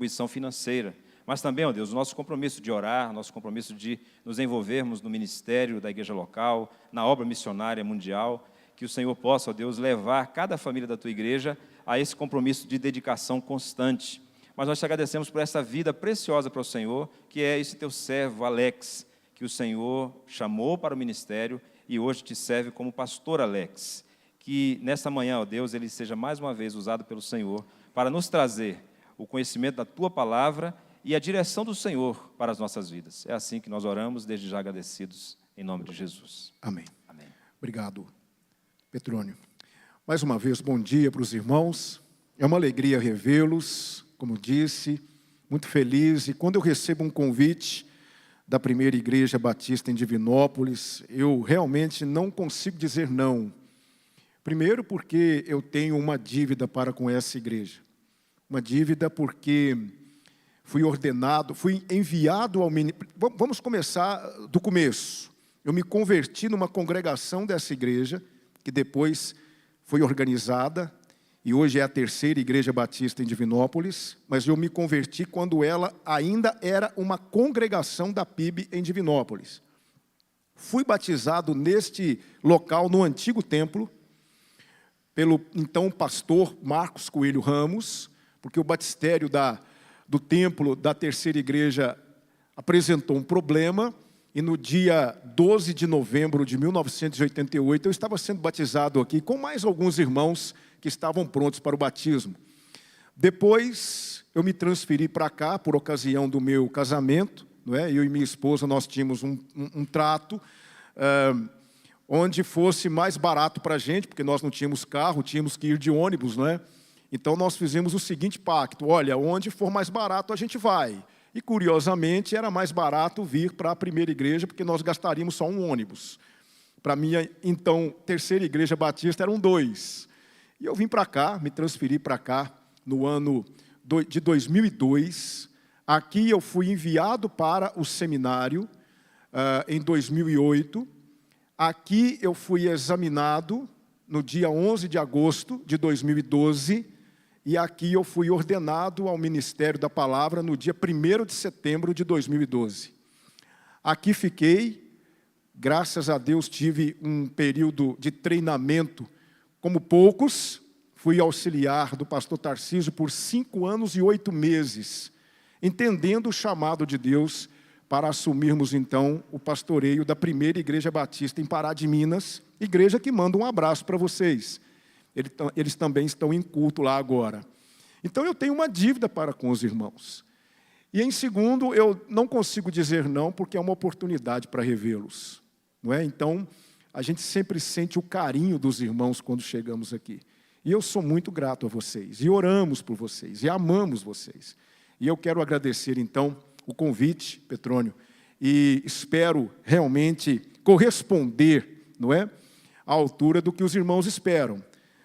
contribuição financeira, mas também, ó Deus, o nosso compromisso de orar, nosso compromisso de nos envolvermos no ministério da igreja local, na obra missionária mundial, que o Senhor possa, ó Deus, levar cada família da Tua igreja a esse compromisso de dedicação constante. Mas nós te agradecemos por essa vida preciosa para o Senhor, que é esse Teu servo, Alex, que o Senhor chamou para o ministério e hoje te serve como pastor Alex. Que nesta manhã, ó Deus, ele seja mais uma vez usado pelo Senhor para nos trazer o conhecimento da Tua palavra e a direção do Senhor para as nossas vidas. É assim que nós oramos, desde já agradecidos, em nome de Jesus. Amém. Amém. Obrigado, Petrônio. Mais uma vez, bom dia para os irmãos. É uma alegria revê-los, como disse, muito feliz. E quando eu recebo um convite da Primeira Igreja Batista em Divinópolis, eu realmente não consigo dizer não. Primeiro porque eu tenho uma dívida para com essa igreja. Uma dívida porque fui ordenado, fui enviado ao ministério. Vamos começar do começo. Eu me converti numa congregação dessa igreja, que depois foi organizada, e hoje é a terceira igreja batista em Divinópolis, mas eu me converti quando ela ainda era uma congregação da PIB em Divinópolis. Fui batizado neste local, no antigo templo, pelo então pastor Marcos Coelho Ramos, porque o batistério do templo da terceira igreja apresentou um problema, e no dia 12 de novembro de 1988, eu estava sendo batizado aqui com mais alguns irmãos que estavam prontos para o batismo. Depois, eu me transferi para cá, por ocasião do meu casamento, não é? Eu e minha esposa, nós tínhamos um trato, onde fosse mais barato para a gente, porque nós não tínhamos carro, tínhamos que ir de ônibus, não é? Então, nós fizemos o seguinte pacto: olha, onde for mais barato, a gente vai. E, curiosamente, era mais barato vir para a primeira igreja, porque nós gastaríamos só um ônibus. Para a minha, então, terceira igreja batista, eram 2. E eu vim para cá, me transferi para cá, no ano de 2002. Aqui eu fui enviado para o seminário, em 2008. Aqui eu fui examinado no dia 11 de agosto de 2012, e aqui eu fui ordenado ao Ministério da Palavra no dia 1º de setembro de 2012. Aqui fiquei, graças a Deus tive um período de treinamento como poucos, fui auxiliar do pastor Tarcísio por 5 anos e 8 meses, entendendo o chamado de Deus para assumirmos então o pastoreio da primeira igreja batista em Pará de Minas, igreja que manda um abraço para vocês. Eles também estão em culto lá agora. Então eu tenho uma dívida para com os irmãos. E em segundo, eu não consigo dizer não, porque é uma oportunidade para revê-los, não é? Então, a gente sempre sente o carinho dos irmãos quando chegamos aqui. E eu sou muito grato a vocês, e oramos por vocês, e amamos vocês. E eu quero agradecer, então, o convite, Petrônio, e espero realmente corresponder, não é, à altura do que os irmãos esperam.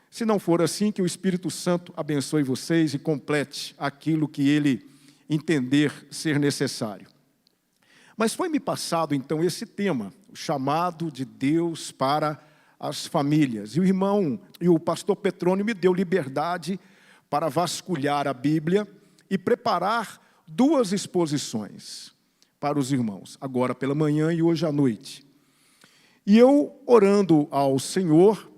Se não for assim, que o Espírito Santo abençoe vocês e complete aquilo que Ele entender ser necessário. Mas foi-me passado, então, esse tema, o chamado de Deus para as famílias. E o irmão, e o pastor Petrônio me deu liberdade para vasculhar a Bíblia e preparar 2 exposições para os irmãos, agora pela manhã e hoje à noite. E eu, orando ao Senhor,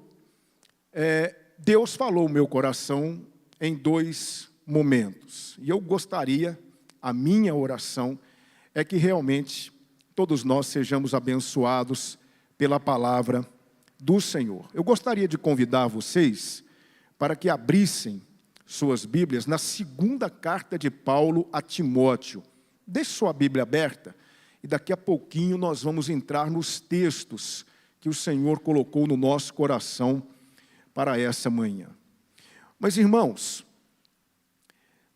Deus falou o meu coração em 2 momentos. E eu gostaria, a minha oração é que realmente todos nós sejamos abençoados pela palavra do Senhor. Eu gostaria de convidar vocês para que abrissem suas Bíblias na 2ª carta de Paulo a Timóteo. Deixe sua Bíblia aberta e daqui a pouquinho nós vamos entrar nos textos que o Senhor colocou no nosso coração para essa manhã. Mas, irmãos,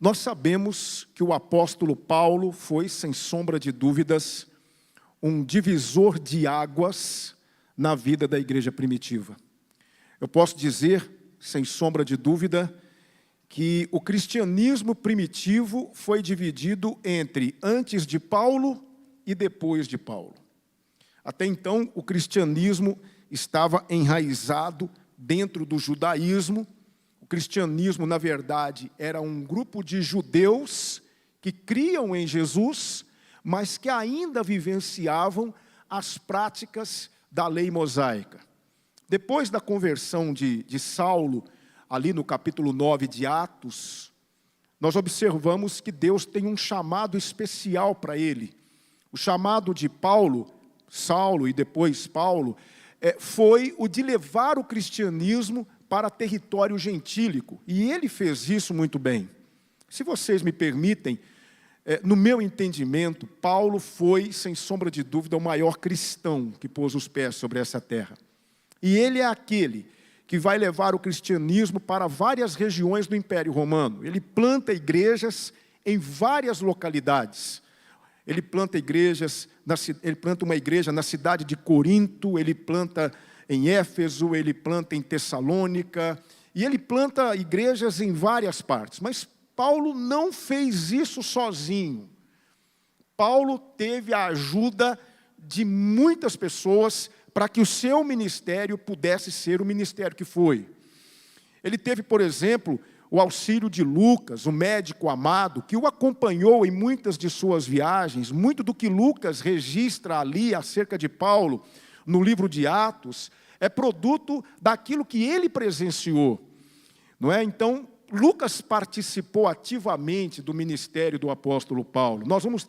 nós sabemos que o apóstolo Paulo foi, sem sombra de dúvidas, um divisor de águas na vida da igreja primitiva. Eu posso dizer, sem sombra de dúvida, que o cristianismo primitivo foi dividido entre antes de Paulo e depois de Paulo. Até então, o cristianismo estava enraizado dentro do judaísmo. O cristianismo, na verdade, era um grupo de judeus que criam em Jesus, mas que ainda vivenciavam as práticas da lei mosaica. Depois da conversão de Saulo, ali no capítulo 9 de Atos, nós observamos que Deus tem um chamado especial para ele. O chamado de Paulo, Saulo e depois Paulo, foi o de levar o cristianismo para território gentílico. E ele fez isso muito bem. Se vocês me permitem, no meu entendimento, Paulo foi, sem sombra de dúvida, o maior cristão que pôs os pés sobre essa terra. E ele é aquele que vai levar o cristianismo para várias regiões do Império Romano. Ele planta igrejas em várias localidades. Ele planta uma igreja na cidade de Corinto, ele planta em Éfeso, ele planta em Tessalônica, e ele planta igrejas em várias partes. Mas Paulo não fez isso sozinho. Paulo teve a ajuda de muitas pessoas para que o seu ministério pudesse ser o ministério que foi. Ele teve, por exemplo, o auxílio de Lucas, o médico amado, que o acompanhou em muitas de suas viagens. Muito do que Lucas registra ali acerca de Paulo, no livro de Atos, é produto daquilo que ele presenciou. Não é? Então, Lucas participou ativamente do ministério do apóstolo Paulo. Nós vamos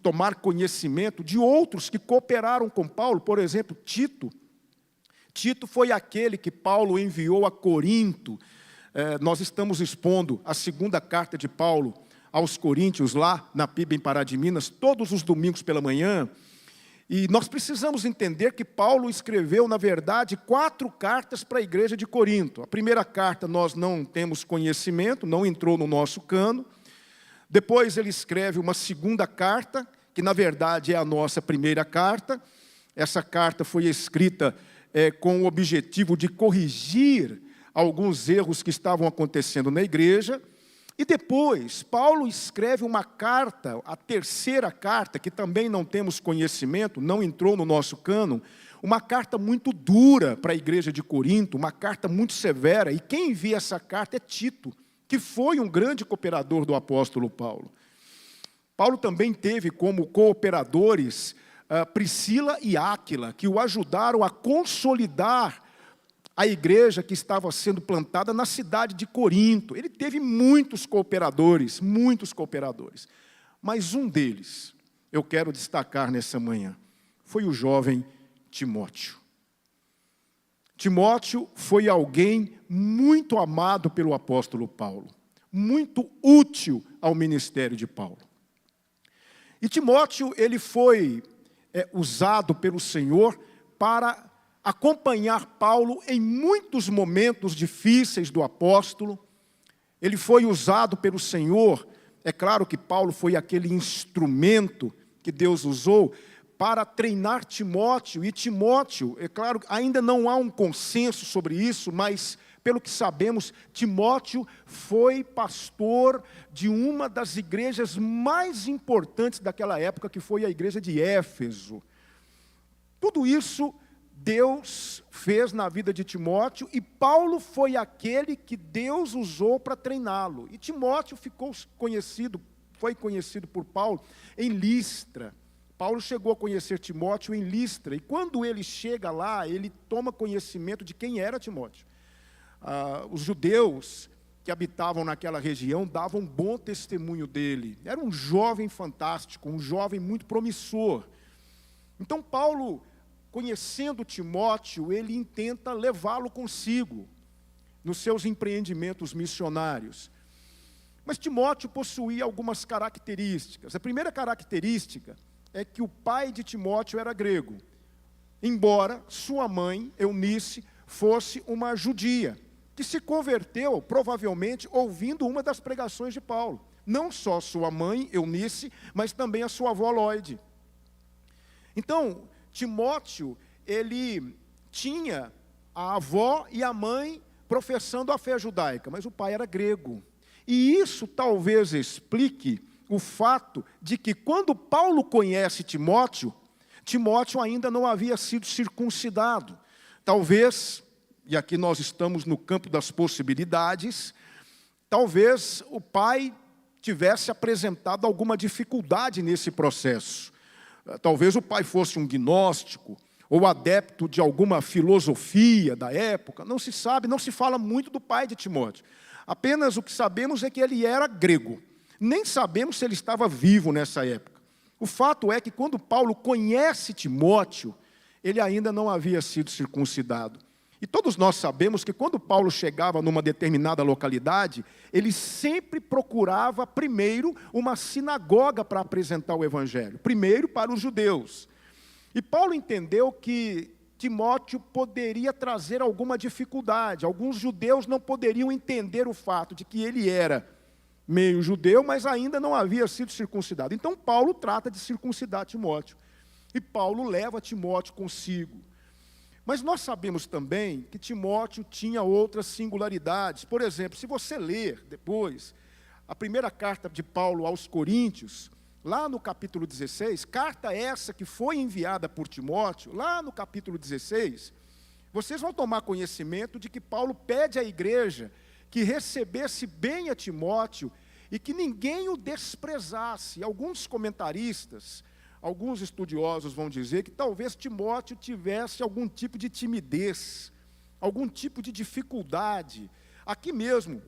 tomar conhecimento de outros que cooperaram com Paulo, por exemplo, Tito. Tito foi aquele que Paulo enviou a Corinto. Nós estamos expondo a segunda carta de Paulo aos Coríntios, lá na PIB em Pará de Minas, todos os domingos pela manhã. E nós precisamos entender que Paulo escreveu, na verdade, 4 cartas para a igreja de Corinto. A primeira carta nós não temos conhecimento, não entrou no nosso cano. Depois ele escreve uma segunda carta, que na verdade é a nossa primeira carta. Essa carta foi escrita com o objetivo de corrigir alguns erros que estavam acontecendo na igreja. E depois, Paulo escreve uma carta, a terceira carta, que também não temos conhecimento, não entrou no nosso cânon, uma carta muito dura para a igreja de Corinto, uma carta muito severa. E quem envia essa carta é Tito, que foi um grande cooperador do apóstolo Paulo. Paulo também teve como cooperadores Priscila e Áquila, que o ajudaram a consolidar a igreja que estava sendo plantada na cidade de Corinto. Ele teve muitos cooperadores. Mas um deles, eu quero destacar nessa manhã, foi o jovem Timóteo. Timóteo foi alguém muito amado pelo apóstolo Paulo, muito útil ao ministério de Paulo. E Timóteo, ele foi usado pelo Senhor para acompanhar Paulo em muitos momentos difíceis do apóstolo. Ele foi usado pelo Senhor. É claro que Paulo foi aquele instrumento que Deus usou para treinar Timóteo. E Timóteo, é claro, ainda não há um consenso sobre isso, mas pelo que sabemos, Timóteo foi pastor de uma das igrejas mais importantes daquela época, que foi a igreja de Éfeso. Tudo isso Deus fez na vida de Timóteo, e Paulo foi aquele que Deus usou para treiná-lo. E Timóteo foi conhecido por Paulo em Listra. Paulo chegou a conhecer Timóteo em Listra, e quando ele chega lá, ele toma conhecimento de quem era Timóteo. Os judeus que habitavam naquela região davam bom testemunho dele. Era um jovem fantástico, um jovem muito promissor. Então Paulo, conhecendo Timóteo, ele intenta levá-lo consigo nos seus empreendimentos missionários. Mas Timóteo possuía algumas características. A primeira característica é que o pai de Timóteo era grego, embora sua mãe, Eunice, fosse uma judia, que se converteu, provavelmente, ouvindo uma das pregações de Paulo. Não só sua mãe, Eunice, mas também a sua avó Lóide. Então, Timóteo, ele tinha a avó e a mãe professando a fé judaica, mas o pai era grego. E isso talvez explique o fato de que quando Paulo conhece Timóteo, Timóteo ainda não havia sido circuncidado. Talvez, e aqui nós estamos no campo das possibilidades, talvez o pai tivesse apresentado alguma dificuldade nesse processo. Talvez o pai fosse um gnóstico, ou adepto de alguma filosofia da época, não se sabe, não se fala muito do pai de Timóteo. Apenas o que sabemos é que ele era grego. Nem sabemos se ele estava vivo nessa época. O fato é que quando Paulo conhece Timóteo, ele ainda não havia sido circuncidado. E todos nós sabemos que quando Paulo chegava numa determinada localidade, ele sempre procurava primeiro uma sinagoga para apresentar o evangelho, primeiro para os judeus. E Paulo entendeu que Timóteo poderia trazer alguma dificuldade. Alguns judeus não poderiam entender o fato de que ele era meio judeu, mas ainda não havia sido circuncidado. Então Paulo trata de circuncidar Timóteo. E Paulo leva Timóteo consigo. Mas nós sabemos também que Timóteo tinha outras singularidades. Por exemplo, se você ler depois a primeira carta de Paulo aos Coríntios, lá no capítulo 16, carta essa que foi enviada por Timóteo, lá no capítulo 16, vocês vão tomar conhecimento de que Paulo pede à igreja que recebesse bem a Timóteo e que ninguém o desprezasse. Alguns comentaristas, alguns estudiosos vão dizer que talvez Timóteo tivesse algum tipo de timidez, algum tipo de dificuldade. Aqui mesmo,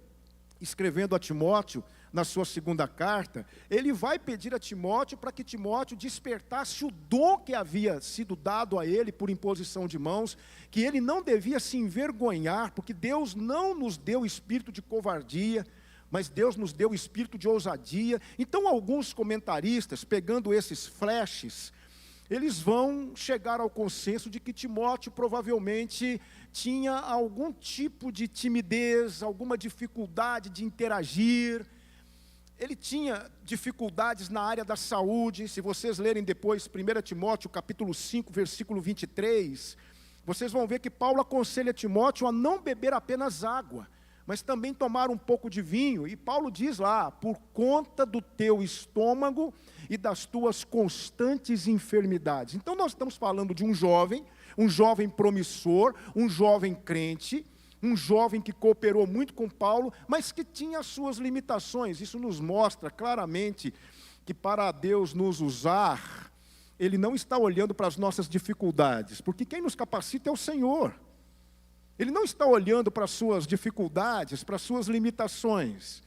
escrevendo a Timóteo, na sua segunda carta, ele vai pedir a Timóteo para que Timóteo despertasse o dom que havia sido dado a ele por imposição de mãos, que ele não devia se envergonhar, porque Deus não nos deu espírito de covardia, mas Deus nos deu espírito de ousadia. Então, alguns comentaristas, pegando esses flashes, eles vão chegar ao consenso de que Timóteo provavelmente tinha algum tipo de timidez, alguma dificuldade de interagir. Ele tinha dificuldades na área da saúde. Se vocês lerem depois 1 Timóteo, capítulo 5, versículo 23, vocês vão ver que Paulo aconselha Timóteo a não beber apenas água, mas também tomar um pouco de vinho. E Paulo diz lá, por conta do teu estômago e das tuas constantes enfermidades. Então nós estamos falando de um jovem promissor, um jovem crente, um jovem que cooperou muito com Paulo, mas que tinha as suas limitações. Isso nos mostra claramente que para Deus nos usar, Ele não está olhando para as nossas dificuldades, porque quem nos capacita é o Senhor. Ele não está olhando para as suas dificuldades, para as suas limitações.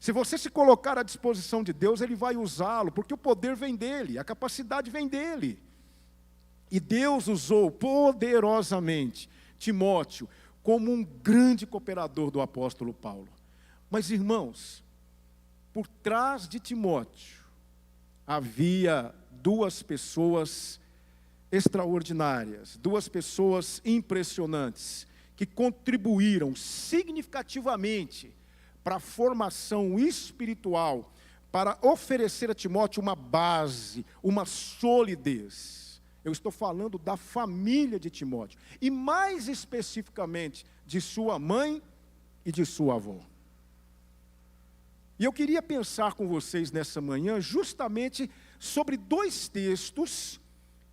Se você se colocar à disposição de Deus, Ele vai usá-lo, porque o poder vem dEle, a capacidade vem dEle. E Deus usou poderosamente Timóteo como um grande cooperador do apóstolo Paulo. Mas, irmãos, por trás de Timóteo, havia duas pessoas extraordinárias, duas pessoas impressionantes, que contribuíram significativamente para a formação espiritual, para oferecer a Timóteo uma base, uma solidez. Eu estou falando da família de Timóteo, e mais especificamente de sua mãe e de sua avó. E eu queria pensar com vocês nessa manhã justamente sobre dois textos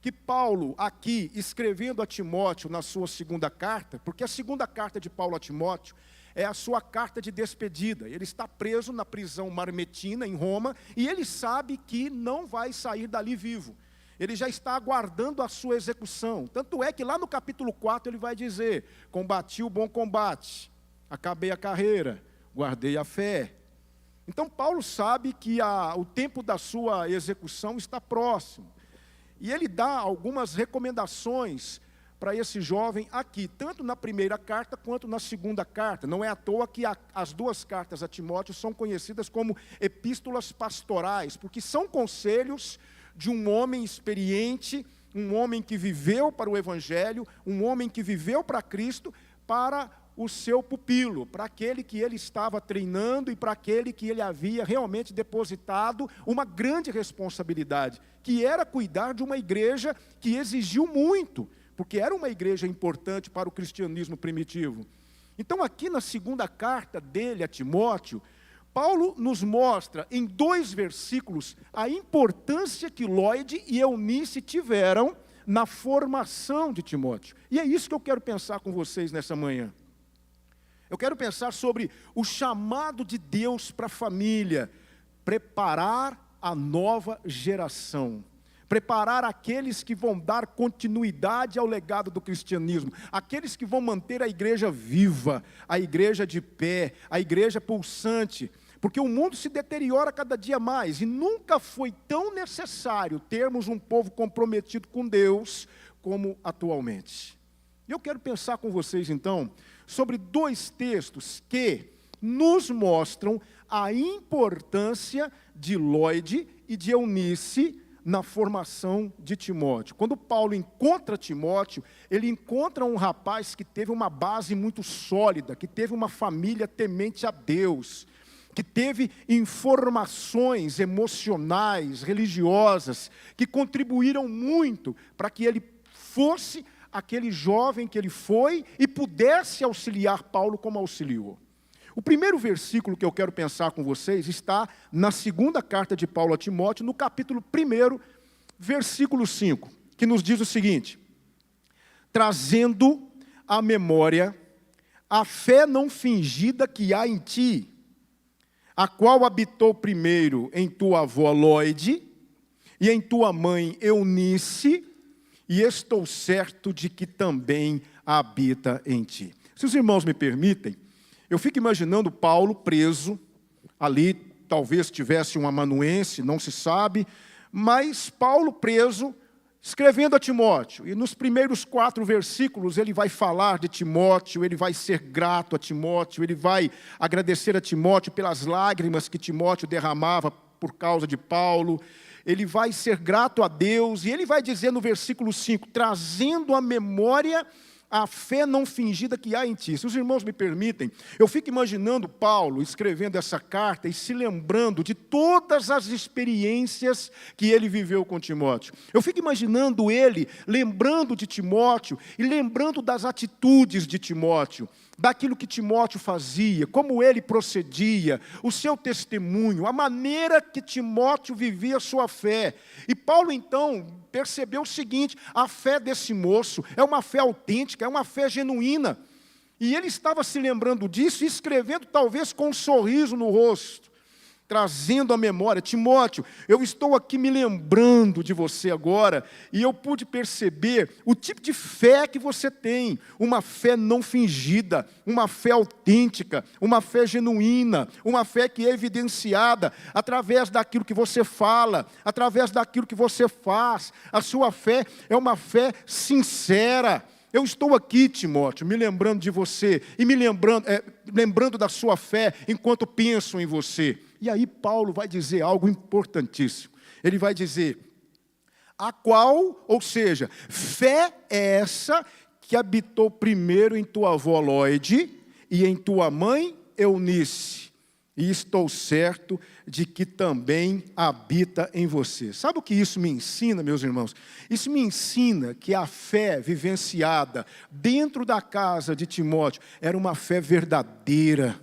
que Paulo, aqui, escrevendo a Timóteo na sua segunda carta, porque a segunda carta de Paulo a Timóteo é a sua carta de despedida. Ele está preso na prisão Marmetina, em Roma, e ele sabe que não vai sair dali vivo. Ele já está aguardando a sua execução. Tanto é que lá no capítulo 4 ele vai dizer: combati o bom combate, acabei a carreira, guardei a fé. Então Paulo sabe que o tempo da sua execução está próximo. E ele dá algumas recomendações para esse jovem aqui, tanto na primeira carta quanto na segunda carta. Não é à toa que as duas cartas a Timóteo são conhecidas como epístolas pastorais, porque são conselhos de um homem experiente, um homem que viveu para o Evangelho, um homem que viveu para Cristo, para o seu pupilo, para aquele que ele estava treinando e para aquele que ele havia realmente depositado uma grande responsabilidade, que era cuidar de uma igreja que exigiu muito, porque era uma igreja importante para o cristianismo primitivo. Então, aqui na segunda carta dele a Timóteo, Paulo nos mostra em 2 versículos a importância que Lloyd e Eunice tiveram na formação de Timóteo. E é isso que eu quero pensar com vocês nessa manhã. Eu quero pensar sobre o chamado de Deus para a família, preparar a nova geração. Preparar aqueles que vão dar continuidade ao legado do cristianismo, aqueles que vão manter a igreja viva, a igreja de pé, a igreja pulsante, porque o mundo se deteriora cada dia mais, e nunca foi tão necessário termos um povo comprometido com Deus como atualmente. Eu quero pensar com vocês então, sobre 2 textos que nos mostram a importância de Lóide e de Eunice na formação de Timóteo. Quando Paulo encontra Timóteo, ele encontra um rapaz que teve uma base muito sólida, que teve uma família temente a Deus, que teve informações emocionais, religiosas, que contribuíram muito para que ele fosse aquele jovem que ele foi e pudesse auxiliar Paulo como auxiliou. O primeiro versículo que eu quero pensar com vocês está na 2ª carta de Paulo a Timóteo, no capítulo 1, versículo 5, que nos diz o seguinte: trazendo à memória a fé não fingida que há em ti, a qual habitou primeiro em tua avó Lóide e em tua mãe Eunice, e estou certo de que também habita em ti. Se os irmãos me permitem, eu fico imaginando Paulo preso, ali talvez tivesse um amanuense, não se sabe, mas Paulo preso, escrevendo a Timóteo, e nos primeiros 4 versículos ele vai falar de Timóteo, ele vai ser grato a Timóteo, ele vai agradecer a Timóteo pelas lágrimas que Timóteo derramava por causa de Paulo, ele vai ser grato a Deus, e ele vai dizer no versículo 5, trazendo à memória a fé não fingida que há em ti. Se os irmãos me permitem, eu fico imaginando Paulo escrevendo essa carta e se lembrando de todas as experiências que ele viveu com Timóteo. Eu fico imaginando ele lembrando de Timóteo e lembrando das atitudes de Timóteo, daquilo que Timóteo fazia, como ele procedia, o seu testemunho, a maneira que Timóteo vivia a sua fé. E Paulo, então, percebeu o seguinte: a fé desse moço é uma fé autêntica, é uma fé genuína. E ele estava se lembrando disso e escrevendo talvez com um sorriso no rosto, trazendo à memória: Timóteo, eu estou aqui me lembrando de você agora, e eu pude perceber o tipo de fé que você tem, uma fé não fingida, uma fé autêntica, uma fé genuína, uma fé que é evidenciada através daquilo que você fala, através daquilo que você faz. A sua fé é uma fé sincera. Eu estou aqui, Timóteo, me lembrando de você, e me lembrando da sua fé, enquanto penso em você. E aí Paulo vai dizer algo importantíssimo. Ele vai dizer: a qual, ou seja, fé é essa que habitou primeiro em tua avó Lóide e em tua mãe Eunice, e estou certo de que também habita em você. Sabe o que isso me ensina, meus irmãos? Isso me ensina que a fé vivenciada dentro da casa de Timóteo era uma fé verdadeira.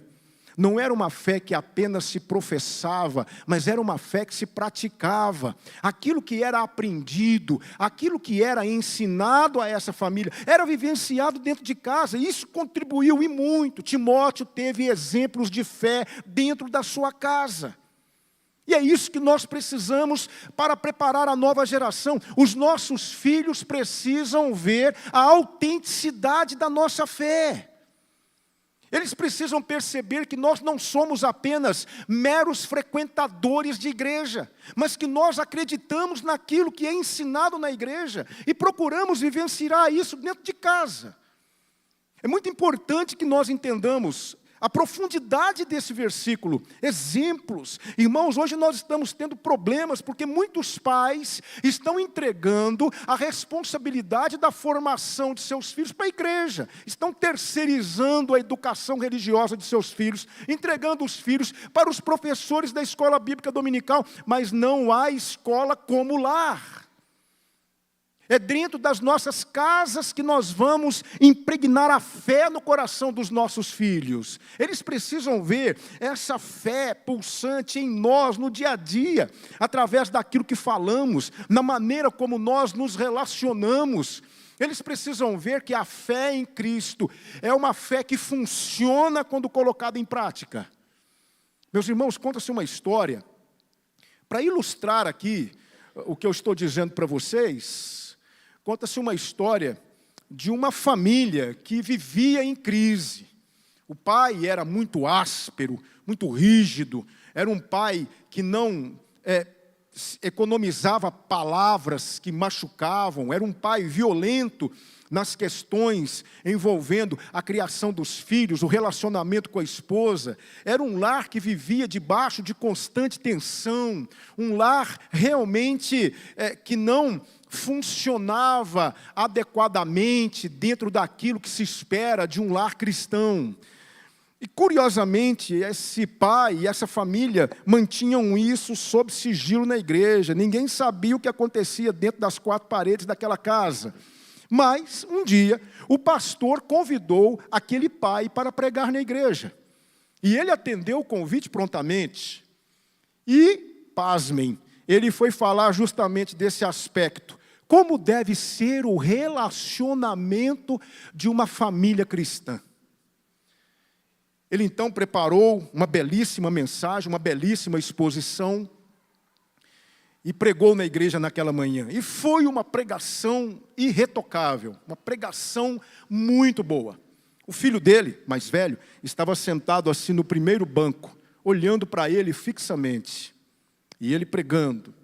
Não era uma fé que apenas se professava, mas era uma fé que se praticava. Aquilo que era aprendido, aquilo que era ensinado a essa família, era vivenciado dentro de casa. E isso contribuiu e muito. Timóteo teve exemplos de fé dentro da sua casa. E é isso que nós precisamos para preparar a nova geração. Os nossos filhos precisam ver a autenticidade da nossa fé. Eles precisam perceber que nós não somos apenas meros frequentadores de igreja, mas que nós acreditamos naquilo que é ensinado na igreja e procuramos vivenciar isso dentro de casa. É muito importante que nós entendamos a profundidade desse versículo, exemplos. Irmãos, hoje nós estamos tendo problemas porque muitos pais estão entregando a responsabilidade da formação de seus filhos para a igreja. Estão terceirizando a educação religiosa de seus filhos, entregando os filhos para os professores da escola bíblica dominical, mas não há escola como lar. É dentro das nossas casas que nós vamos impregnar a fé no coração dos nossos filhos. Eles precisam ver essa fé pulsante em nós, no dia a dia, através daquilo que falamos, na maneira como nós nos relacionamos. Eles precisam ver que a fé em Cristo é uma fé que funciona quando colocada em prática. Meus irmãos, conta-se uma história Para ilustrar aqui o que eu estou dizendo para vocês, conta-se uma história de uma família que vivia em crise. O pai era muito áspero, muito rígido, era um pai que não economizava palavras que machucavam, era um pai violento nas questões envolvendo a criação dos filhos, o relacionamento com a esposa. Era um lar que vivia debaixo de constante tensão, um lar realmente que não funcionava adequadamente dentro daquilo que se espera de um lar cristão. E, curiosamente, esse pai e essa família mantinham isso sob sigilo na igreja. Ninguém sabia o que acontecia dentro das quatro paredes daquela casa. Mas, um dia, o pastor convidou aquele pai para pregar na igreja. E ele atendeu o convite prontamente. E, pasmem, ele foi falar justamente desse aspecto. Como deve ser o relacionamento de uma família cristã. Ele então preparou uma belíssima mensagem, uma belíssima exposição, e pregou na igreja naquela manhã. E foi uma pregação irretocável, uma pregação muito boa. O filho dele, mais velho, estava sentado assim no primeiro banco, olhando para ele fixamente. E ele pregando.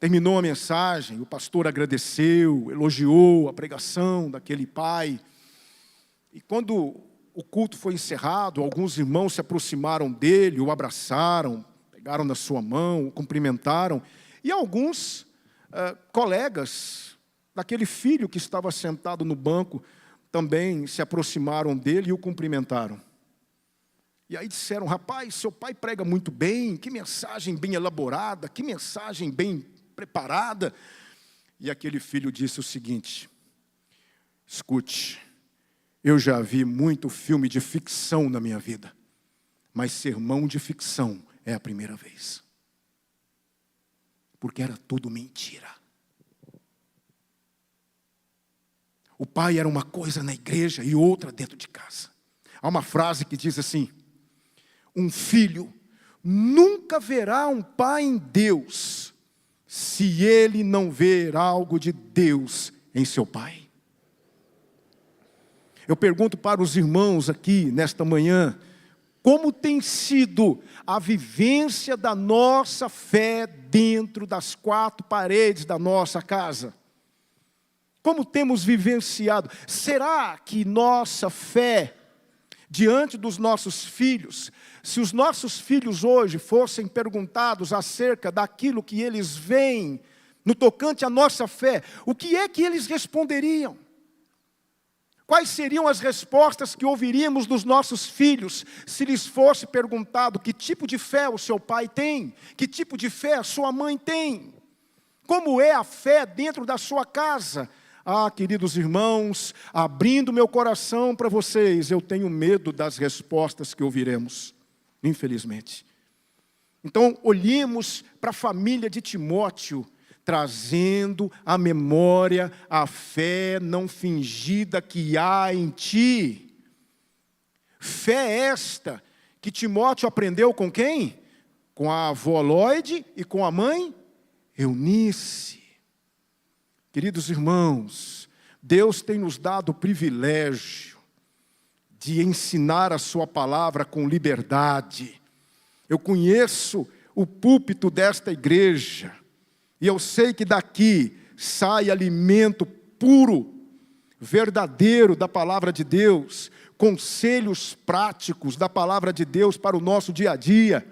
Terminou a mensagem, o pastor agradeceu, elogiou a pregação daquele pai. E quando o culto foi encerrado, alguns irmãos se aproximaram dele, o abraçaram, pegaram na sua mão, o cumprimentaram. E alguns colegas daquele filho que estava sentado no banco também se aproximaram dele e o cumprimentaram. E aí disseram: rapaz, seu pai prega muito bem, que mensagem bem elaborada, que mensagem bem preparada. E aquele filho disse o seguinte: escute, eu já vi muito filme de ficção na minha vida, mas sermão de ficção é a primeira vez. Porque era tudo mentira. O pai era uma coisa na igreja e outra dentro de casa. Há uma frase que diz assim: um filho nunca verá um pai em Deus se ele não ver algo de Deus em seu pai. Eu pergunto para os irmãos aqui nesta manhã, como tem sido a vivência da nossa fé dentro das quatro paredes da nossa casa? Como temos vivenciado? Será que nossa fé diante dos nossos filhos, se os nossos filhos hoje fossem perguntados acerca daquilo que eles veem no tocante à nossa fé, o que é que eles responderiam? Quais seriam as respostas que ouviríamos dos nossos filhos se lhes fosse perguntado que tipo de fé o seu pai tem? Que tipo de fé a sua mãe tem? Como é a fé dentro da sua casa? Ah, queridos irmãos, abrindo meu coração para vocês, eu tenho medo das respostas que ouviremos, infelizmente. Então, olhemos para a família de Timóteo, trazendo à memória a fé não fingida que há em ti. Fé esta que Timóteo aprendeu com quem? Com a avó Lloyd e com a mãe Eunice. Queridos irmãos, Deus tem nos dado o privilégio de ensinar a sua palavra com liberdade. Eu conheço o púlpito desta igreja, e eu sei que daqui sai alimento puro, verdadeiro da palavra de Deus, conselhos práticos da palavra de Deus para o nosso dia a dia.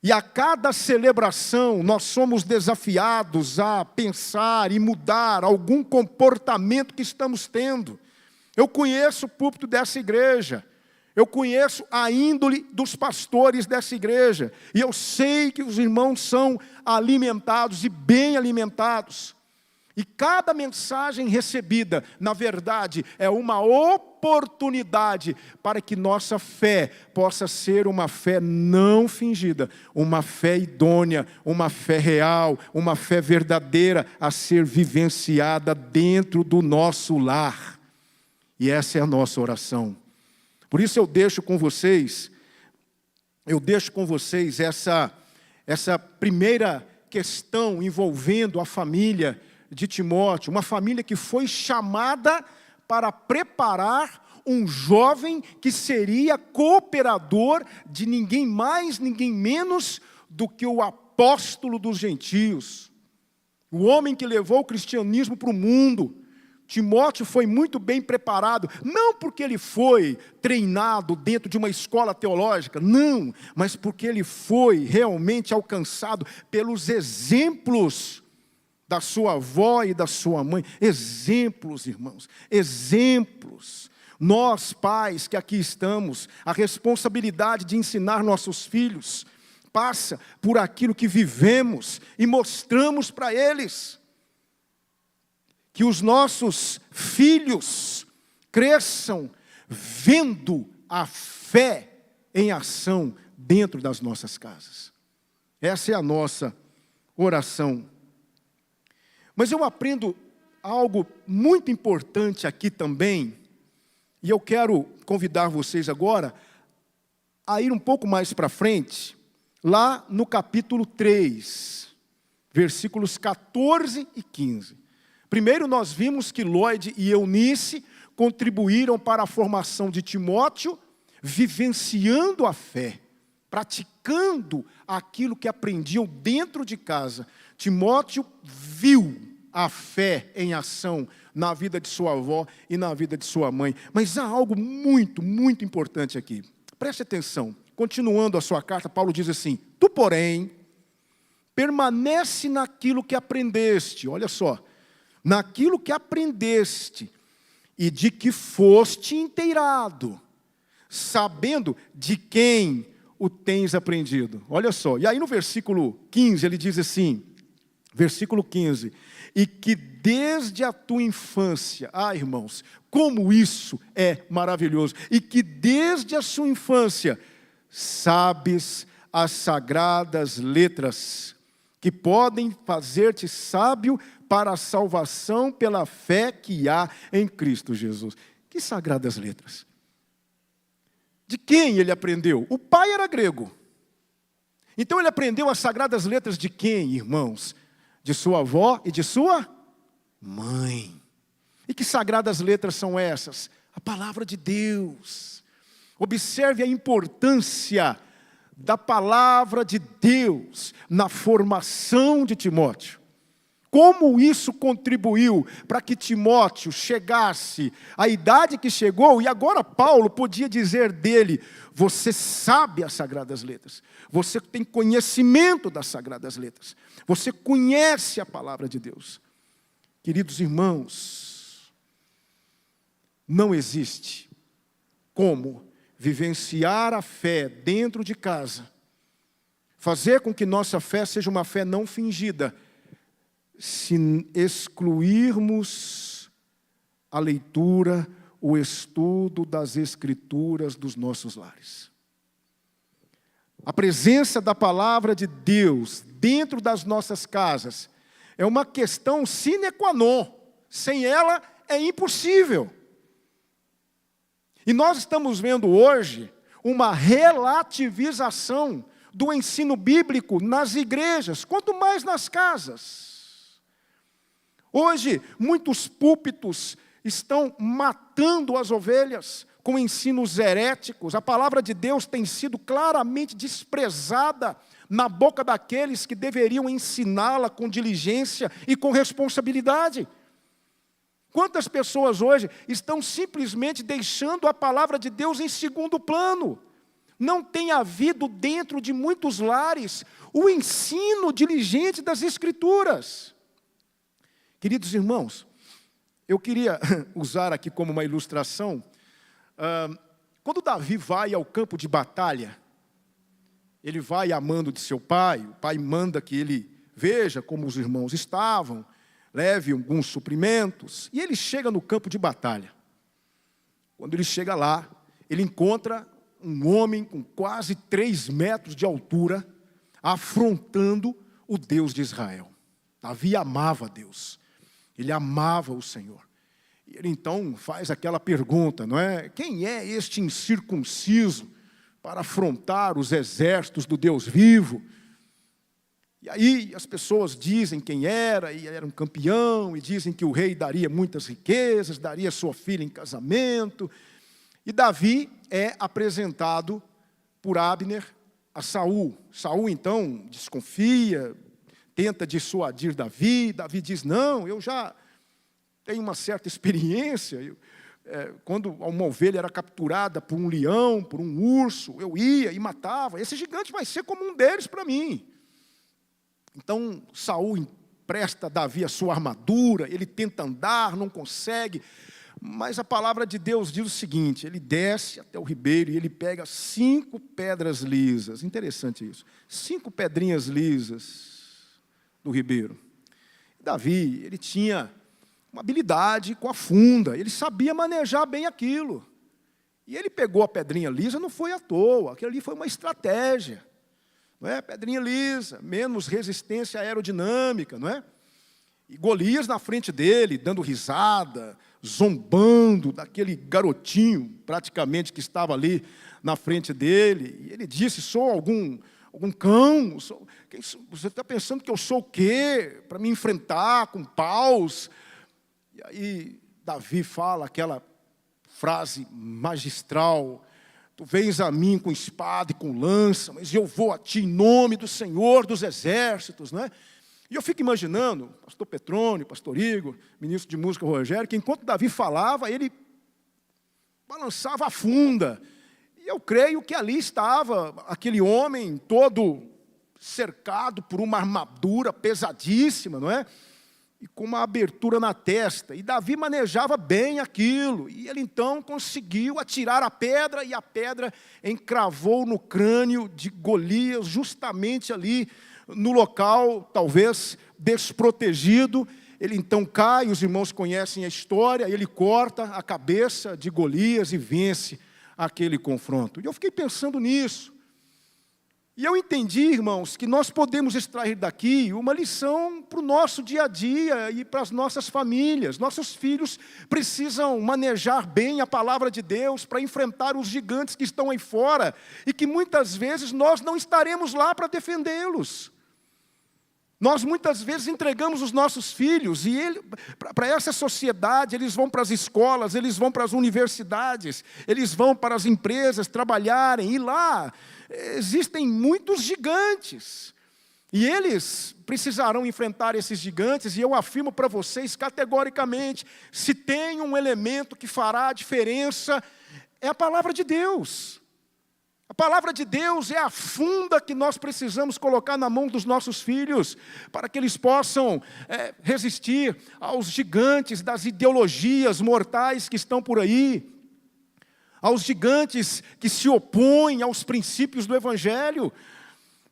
E a cada celebração nós somos desafiados a pensar e mudar algum comportamento que estamos tendo. Eu conheço o púlpito dessa igreja. Eu conheço a índole dos pastores dessa igreja. E eu sei que os irmãos são alimentados e bem alimentados. E cada mensagem recebida, na verdade, é uma oportunidade para que nossa fé possa ser uma fé não fingida, uma fé idônea, uma fé real, uma fé verdadeira a ser vivenciada dentro do nosso lar. E essa é a nossa oração. Por isso eu deixo com vocês eu deixo com vocês essa primeira questão envolvendo a família de Timóteo, uma família que foi chamada para preparar um jovem que seria cooperador de ninguém mais, ninguém menos do que o apóstolo dos gentios, o homem que levou o cristianismo para o mundo. Timóteo foi muito bem preparado, não porque ele foi treinado dentro de uma escola teológica, não, mas porque ele foi realmente alcançado pelos exemplos da sua avó e da sua mãe. Exemplos, irmãos, exemplos. Nós, pais que aqui estamos, a responsabilidade de ensinar nossos filhos passa por aquilo que vivemos e mostramos para eles. Que os nossos filhos cresçam vendo a fé em ação dentro das nossas casas. Essa é a nossa oração. Mas eu aprendo algo muito importante aqui também, e eu quero convidar vocês agora a ir um pouco mais para frente, lá no capítulo 3, versículos 14 e 15. Primeiro nós vimos que Lloyd e Eunice contribuíram para a formação de Timóteo, vivenciando a fé, praticando aquilo que aprendiam dentro de casa. Timóteo viu a fé em ação na vida de sua avó e na vida de sua mãe. Mas há algo muito, muito importante aqui. Preste atenção. Continuando a sua carta, Paulo diz assim: tu, porém, permanece naquilo que aprendeste. Olha só. Naquilo que aprendeste e de que foste inteirado, sabendo de quem o tens aprendido. Olha só, e aí no versículo 15 ele diz assim, versículo 15, e que desde a tua infância, irmãos, como isso é maravilhoso, e que desde a sua infância sabes as sagradas letras, que podem fazer-te sábio para a salvação pela fé que há em Cristo Jesus. Que sagradas letras? De quem ele aprendeu? O pai era grego. Então ele aprendeu as sagradas letras de quem, irmãos? De sua avó e de sua mãe. E que sagradas letras são essas? A palavra de Deus. Observe a importância da palavra de Deus na formação de Timóteo. Como isso contribuiu para que Timóteo chegasse à idade que chegou, e agora Paulo podia dizer dele: você sabe as sagradas letras, você tem conhecimento das sagradas letras, você conhece a palavra de Deus. Queridos irmãos, não existe como vivenciar a fé dentro de casa, fazer com que nossa fé seja uma fé não fingida, se excluirmos a leitura, o estudo das Escrituras dos nossos lares. A presença da palavra de Deus dentro das nossas casas é uma questão sine qua non. Sem ela é impossível. E nós estamos vendo hoje uma relativização do ensino bíblico nas igrejas, quanto mais nas casas. Hoje, muitos púlpitos estão matando as ovelhas com ensinos heréticos. A palavra de Deus tem sido claramente desprezada na boca daqueles que deveriam ensiná-la com diligência e com responsabilidade. Quantas pessoas hoje estão simplesmente deixando a palavra de Deus em segundo plano? Não tem havido dentro de muitos lares o ensino diligente das Escrituras. Queridos irmãos, eu queria usar aqui como uma ilustração, quando Davi vai ao campo de batalha, ele vai a mando de seu pai, o pai manda que ele veja como os irmãos estavam, leve alguns suprimentos, e ele chega no campo de batalha. Quando ele chega lá, ele encontra um homem com quase 3 metros de altura, afrontando o Deus de Israel. Davi amava Deus, ele amava o Senhor. E ele então faz aquela pergunta, não é? Quem é este incircunciso para afrontar os exércitos do Deus vivo. E aí as pessoas dizem quem era, e era um campeão, e dizem que o rei daria muitas riquezas, daria sua filha em casamento. E Davi é apresentado por Abner a Saul. Saul, então, desconfia, tenta dissuadir Davi. Davi diz, não, eu já tenho uma certa experiência. Quando uma ovelha era capturada por um leão, por um urso, eu ia e matava. Esse gigante vai ser como um deles para mim. Então, Saul empresta a Davi a sua armadura, ele tenta andar, não consegue. Mas a palavra de Deus diz o seguinte, ele desce até o ribeiro e ele pega 5 pedras lisas. Interessante isso. 5 pedrinhas lisas do ribeiro. Davi, ele tinha uma habilidade com a funda, ele sabia manejar bem aquilo. E ele pegou a pedrinha lisa, não foi à toa, aquilo ali foi uma estratégia. Não é? Pedrinha lisa, menos resistência aerodinâmica, não é? E Golias na frente dele, dando risada, zombando daquele garotinho, praticamente, que estava ali na frente dele. E ele disse, sou algum cão? Você está pensando que eu sou o quê? Para me enfrentar com paus? E aí Davi fala aquela frase magistral, tu vens a mim com espada e com lança, mas eu vou a ti em nome do Senhor dos exércitos, não é? E eu fico imaginando, pastor Petrônio, pastor Igor, ministro de música Rogério, que enquanto Davi falava, ele balançava a funda. E eu creio que ali estava aquele homem todo cercado por uma armadura pesadíssima, não é? E com uma abertura na testa. E Davi manejava bem aquilo. E ele então conseguiu atirar a pedra, e a pedra encravou no crânio de Golias, justamente ali no local, talvez desprotegido. Ele então cai, os irmãos conhecem a história, ele corta a cabeça de Golias e vence aquele confronto. E eu fiquei pensando nisso. E eu entendi, irmãos, que nós podemos extrair daqui uma lição para o nosso dia a dia e para as nossas famílias. Nossos filhos precisam manejar bem a palavra de Deus para enfrentar os gigantes que estão aí fora e que muitas vezes nós não estaremos lá para defendê-los. Nós muitas vezes entregamos os nossos filhos e para essa sociedade, eles vão para as escolas, eles vão para as universidades, eles vão para as empresas trabalharem, e lá existem muitos gigantes. E eles precisarão enfrentar esses gigantes, e eu afirmo para vocês categoricamente, se tem um elemento que fará a diferença, é a palavra de Deus. A palavra de Deus é a funda que nós precisamos colocar na mão dos nossos filhos, para que eles possam resistir aos gigantes das ideologias mortais que estão por aí, aos gigantes que se opõem aos princípios do Evangelho.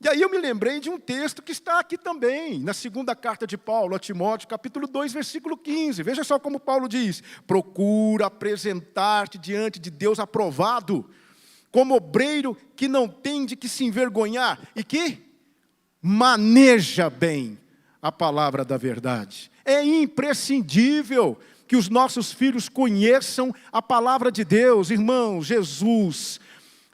E aí eu me lembrei de um texto que está aqui também, na segunda carta de Paulo a Timóteo, capítulo 2, versículo 15. Veja só como Paulo diz, procura apresentar-te diante de Deus aprovado, como obreiro que não tem de que se envergonhar e que maneja bem a palavra da verdade. É imprescindível que os nossos filhos conheçam a palavra de Deus. Irmãos,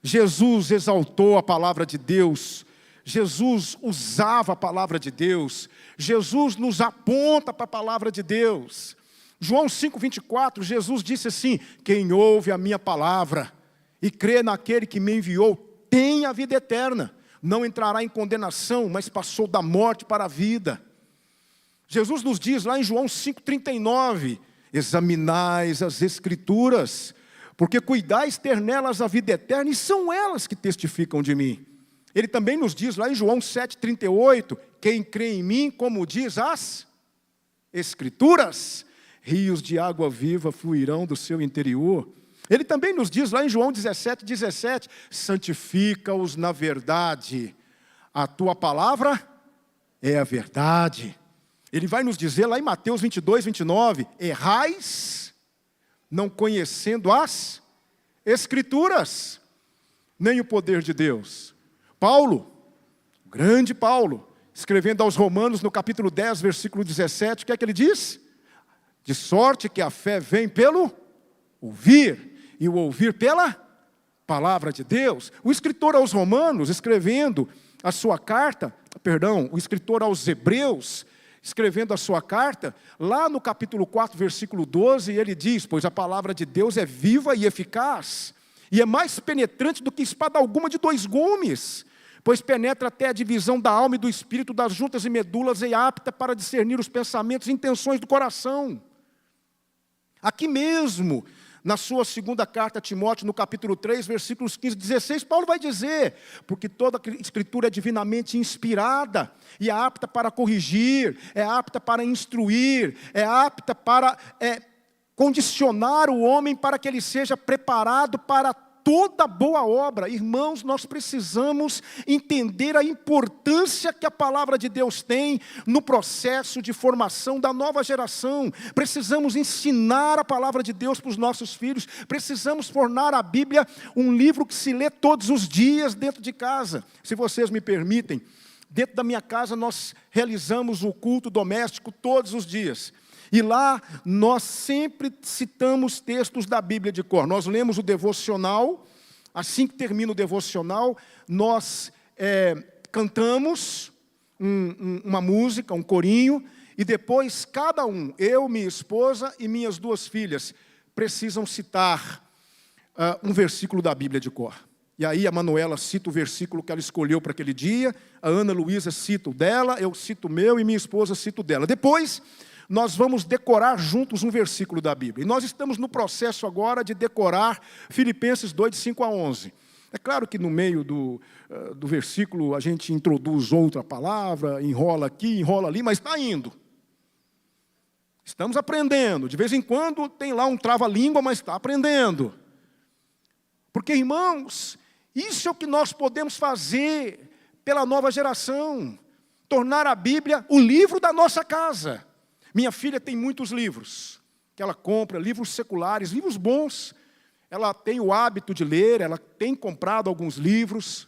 Jesus exaltou a palavra de Deus, Jesus usava a palavra de Deus, Jesus nos aponta para a palavra de Deus. João 5,24, Jesus disse assim, quem ouve a minha palavra e crê naquele que me enviou, tem a vida eterna, não entrará em condenação, mas passou da morte para a vida. Jesus nos diz lá em João 5,39, examinais as Escrituras, porque cuidais ter nelas a vida eterna, e são elas que testificam de mim. Ele também nos diz lá em João 7,38, quem crê em mim, como diz as Escrituras, rios de água viva fluirão do seu interior. Ele também nos diz lá em João 17,17, santifica-os na verdade, a tua palavra é a verdade. Ele vai nos dizer lá em Mateus 22,29, errais, não conhecendo as Escrituras, nem o poder de Deus. Paulo, o grande Paulo, escrevendo aos Romanos no capítulo 10, versículo 17, o que é que ele diz? De sorte que a fé vem pelo ouvir, e o ouvir pela palavra de Deus. O escritor aos Romanos, escrevendo a sua carta, o escritor aos Hebreus, escrevendo a sua carta, lá no capítulo 4, versículo 12, ele diz: pois a palavra de Deus é viva e eficaz, e é mais penetrante do que espada alguma de 2 gumes, pois penetra até a divisão da alma e do espírito, das juntas e medulas, e é apta para discernir os pensamentos e intenções do coração. Aqui mesmo, na sua segunda carta a Timóteo, no capítulo 3, versículos 15 e 16, Paulo vai dizer: porque toda a escritura é divinamente inspirada, e é apta para corrigir, é apta para instruir, é apta para condicionar o homem para que ele seja preparado para toda boa obra. Irmãos, nós precisamos entender a importância que a palavra de Deus tem no processo de formação da nova geração. Precisamos ensinar a palavra de Deus para os nossos filhos. Precisamos tornar a Bíblia um livro que se lê todos os dias dentro de casa. Se vocês me permitem, dentro da minha casa nós realizamos o culto doméstico todos os dias. E lá nós sempre citamos textos da Bíblia de cor. Nós lemos o devocional, assim que termina o devocional, nós cantamos uma música, um corinho, e depois cada um, eu, minha esposa e minhas 2 filhas, precisam citar um versículo da Bíblia de cor. E aí a Manuela cita o versículo que ela escolheu para aquele dia, a Ana Luísa cita o dela, eu cito o meu e minha esposa cita o dela. Depois nós vamos decorar juntos um versículo da Bíblia. E nós estamos no processo agora de decorar Filipenses 2, de 5 a 11. É claro que no meio do versículo a gente introduz outra palavra, enrola aqui, enrola ali, mas está indo. Estamos aprendendo. De vez em quando tem lá um trava-língua, mas está aprendendo. Porque, irmãos, isso é o que nós podemos fazer pela nova geração. Tornar a Bíblia o livro da nossa casa. Minha filha tem muitos livros que ela compra, livros seculares, livros bons. Ela tem o hábito de ler, ela tem comprado alguns livros.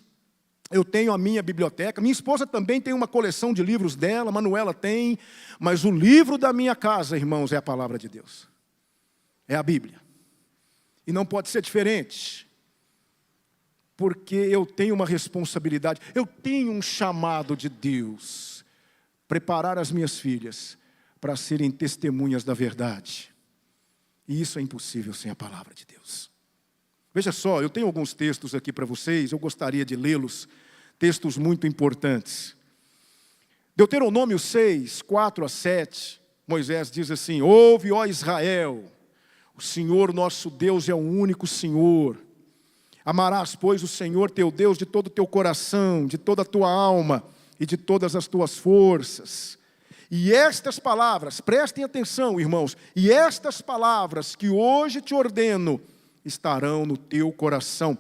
Eu tenho a minha biblioteca. Minha esposa também tem uma coleção de livros dela, a Manuela tem. Mas o livro da minha casa, irmãos, é a palavra de Deus. É a Bíblia. E não pode ser diferente. Porque eu tenho uma responsabilidade, eu tenho um chamado de Deus. Preparar as minhas filhas para serem testemunhas da verdade. E isso é impossível sem a palavra de Deus. Veja só, eu tenho alguns textos aqui para vocês, eu gostaria de lê-los, textos muito importantes. Deuteronômio 6, 4 a 7, Moisés diz assim: ouve, ó Israel, o Senhor nosso Deus é o único Senhor. Amarás, pois, o Senhor teu Deus de todo o teu coração, de toda a tua alma e de todas as tuas forças. E estas palavras, prestem atenção, irmãos, e estas palavras que hoje te ordeno, estarão no teu coração,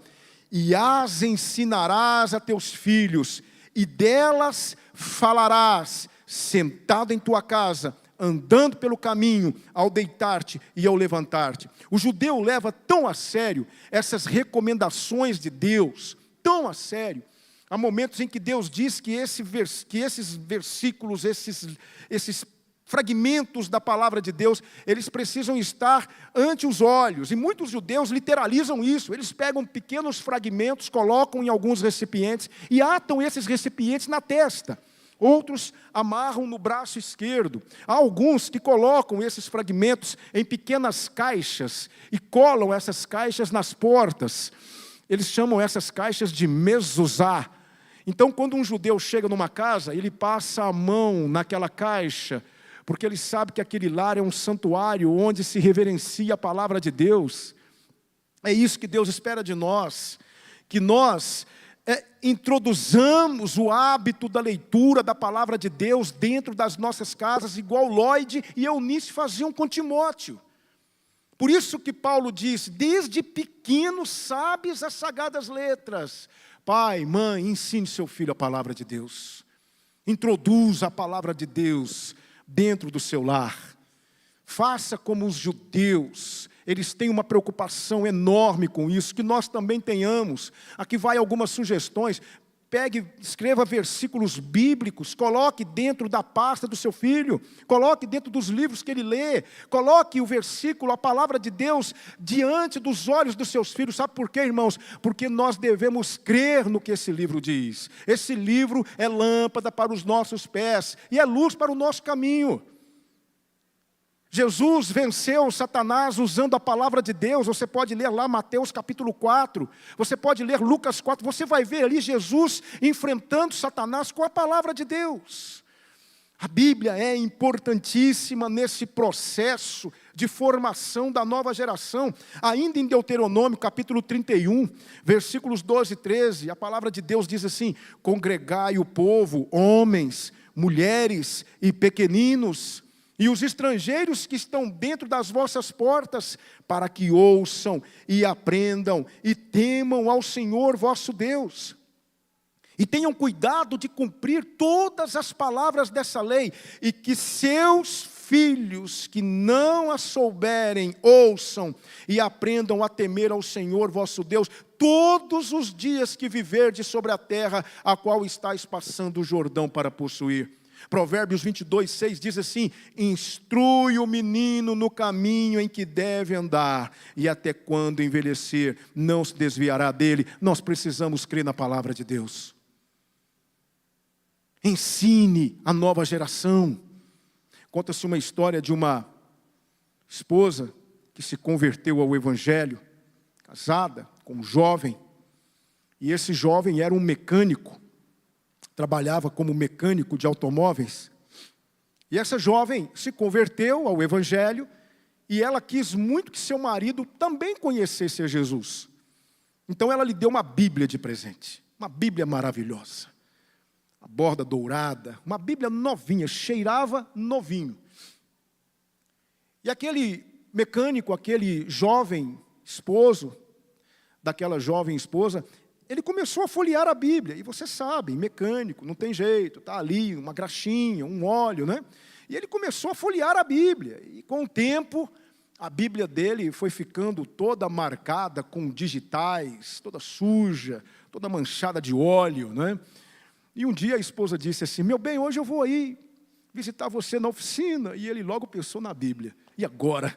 e as ensinarás a teus filhos, e delas falarás, sentado em tua casa, andando pelo caminho, ao deitar-te e ao levantar-te. O judeu leva tão a sério essas recomendações de Deus, tão a sério. Há momentos em que Deus diz que esses versículos, esses fragmentos da palavra de Deus, eles precisam estar ante os olhos. E muitos judeus literalizam isso. Eles pegam pequenos fragmentos, colocam em alguns recipientes e atam esses recipientes na testa. Outros amarram no braço esquerdo. Há alguns que colocam esses fragmentos em pequenas caixas e colam essas caixas nas portas. Eles chamam essas caixas de mezuzá. Então, quando um judeu chega numa casa, ele passa a mão naquela caixa, porque ele sabe que aquele lar é um santuário onde se reverencia a palavra de Deus. É isso que Deus espera de nós, que nós introduzamos o hábito da leitura da palavra de Deus dentro das nossas casas, igual Lloyd e Eunice faziam com Timóteo. Por isso que Paulo disse: desde pequeno sabes as sagradas letras. Pai, mãe, ensine seu filho a palavra de Deus. Introduza a palavra de Deus dentro do seu lar. Faça como os judeus. Eles têm uma preocupação enorme com isso, que nós também tenhamos. Aqui vai algumas sugestões. Pegue, escreva versículos bíblicos, coloque dentro da pasta do seu filho, coloque dentro dos livros que ele lê, coloque o versículo, a palavra de Deus, diante dos olhos dos seus filhos. Sabe por quê, irmãos? Porque nós devemos crer no que esse livro diz. Esse livro é lâmpada para os nossos pés e é luz para o nosso caminho. Jesus venceu Satanás usando a palavra de Deus. Você pode ler lá Mateus capítulo 4, você pode ler Lucas 4, você vai ver ali Jesus enfrentando Satanás com a palavra de Deus. A Bíblia é importantíssima nesse processo de formação da nova geração. Ainda em Deuteronômio capítulo 31, versículos 12 e 13, a palavra de Deus diz assim: congregai o povo, homens, mulheres e pequeninos, e os estrangeiros que estão dentro das vossas portas, para que ouçam e aprendam e temam ao Senhor vosso Deus. E tenham cuidado de cumprir todas as palavras dessa lei, e que seus filhos que não a souberem, ouçam e aprendam a temer ao Senhor vosso Deus, todos os dias que viverdes sobre a terra, a qual estáis passando o Jordão para possuir. Provérbios 22, 6 diz assim: instrui o menino no caminho em que deve andar, e até quando envelhecer, não se desviará dele. Nós precisamos crer na palavra de Deus. Ensine a nova geração. Conta-se uma história de uma esposa que se converteu ao Evangelho, casada com um jovem, e esse jovem era um mecânico, trabalhava como mecânico de automóveis. E essa jovem se converteu ao Evangelho e ela quis muito que seu marido também conhecesse a Jesus. Então ela lhe deu uma Bíblia de presente, uma Bíblia maravilhosa, a borda dourada, uma Bíblia novinha, cheirava novinho. E aquele mecânico, aquele jovem esposo daquela jovem esposa, ele começou a folhear a Bíblia, e você sabe, mecânico, não tem jeito, está ali uma graxinha, um óleo, né? E ele começou a folhear a Bíblia, e com o tempo, a Bíblia dele foi ficando toda marcada com digitais, toda suja, toda manchada de óleo, né? E um dia a esposa disse assim: meu bem, hoje eu vou aí visitar você na oficina, e ele logo pensou na Bíblia, e agora?